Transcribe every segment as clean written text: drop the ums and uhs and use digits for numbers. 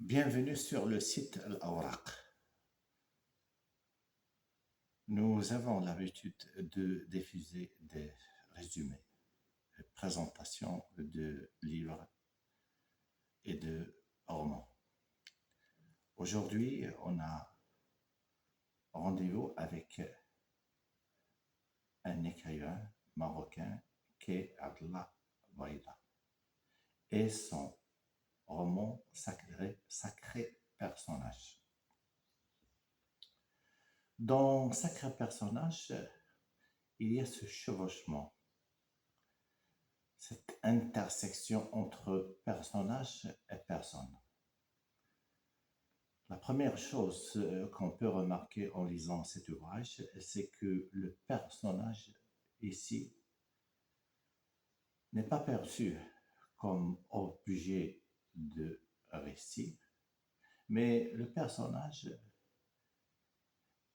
Bienvenue sur le site Al-Awraq. Nous avons l'habitude de diffuser des résumés, des présentations de livres et de romans. Aujourd'hui, on a rendez-vous avec un écrivain marocain qui est Abdallah Baïda et son roman Sacré personnage. Dans Sacré personnage, il y a ce chevauchement, cette intersection entre personnage et personne. La première chose qu'on peut remarquer en lisant cet ouvrage, c'est que le personnage ici n'est pas perçu comme objet de récit, mais le personnage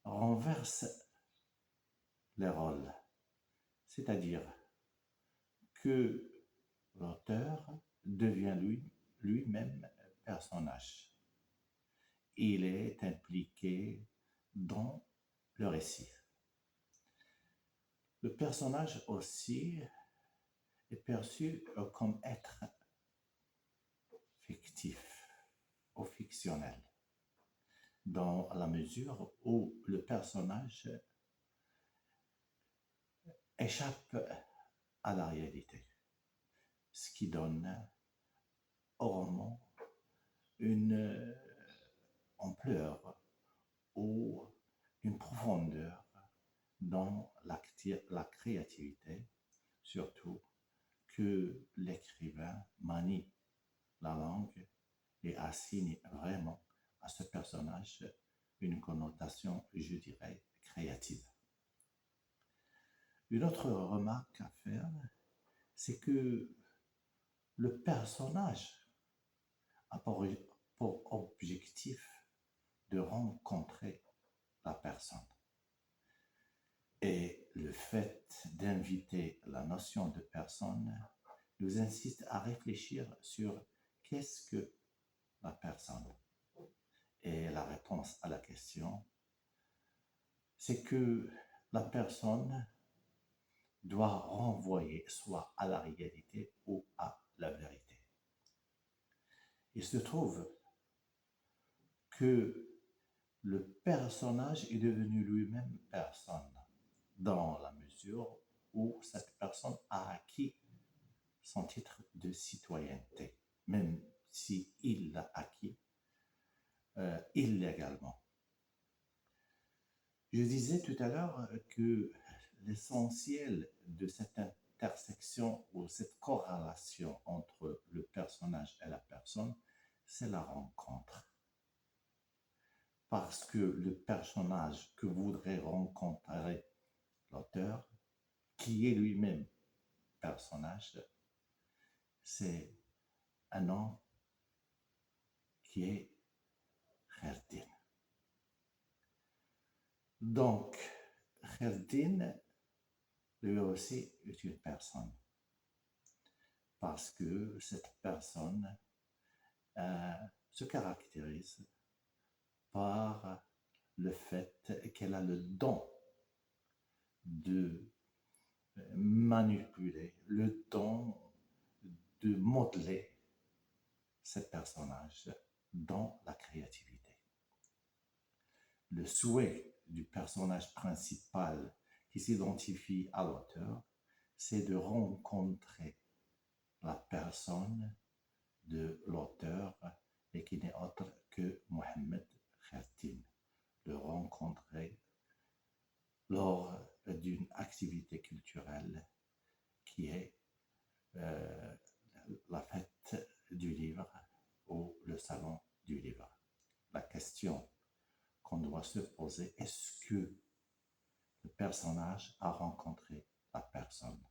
renverse les rôles, c'est-à-dire que l'auteur devient lui-même personnage. Il est impliqué dans le récit. Le personnage aussi est perçu comme être fictif ou fictionnel, dans la mesure où le personnage échappe à la réalité, ce qui donne au roman une ampleur ou une profondeur dans la créativité, surtout que l'écrivain manie la langue et assigne vraiment à ce personnage une connotation, je dirais, créative. Une autre remarque à faire, c'est que le personnage a pour objectif de rencontrer la personne. Et le fait d'inviter la notion de personne nous incite à réfléchir sur qu'est-ce que la personne. Et la réponse à la question, c'est que la personne doit renvoyer soit à la réalité ou à la vérité. Il se trouve que le personnage est devenu lui-même personne, dans la mesure où cette personne a acquis son titre de citoyenneté, même s'il l'a acquis illégalement. Je disais tout à l'heure que l'essentiel de cette intersection ou cette corrélation entre le personnage et la personne, c'est la rencontre. Parce que le personnage que voudrait rencontrer l'auteur, qui est lui-même personnage, c'est un homme qui est Kherdin. Donc, Kherdin, lui aussi, est une personne. Parce que cette personne se caractérise par le fait qu'elle a le don de manipuler, le don de modeler ces personnages dans la créativité. Le souhait du personnage principal qui s'identifie à l'auteur, c'est de rencontrer la personne de l'auteur et qui n'est autre que Mohamed Kherdin, de rencontrer lors d'une activité culturelle qui est la fête du livre ou le salon du livre. La question qu'on doit se poser, est-ce que le personnage a rencontré la personne?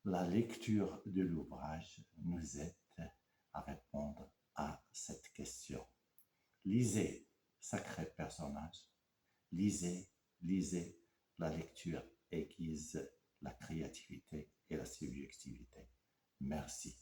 La lecture de l'ouvrage nous aide à répondre à cette question. Lisez Sacré personnage, lisez, la lecture aiguise la créativité et la subjectivité. Merci.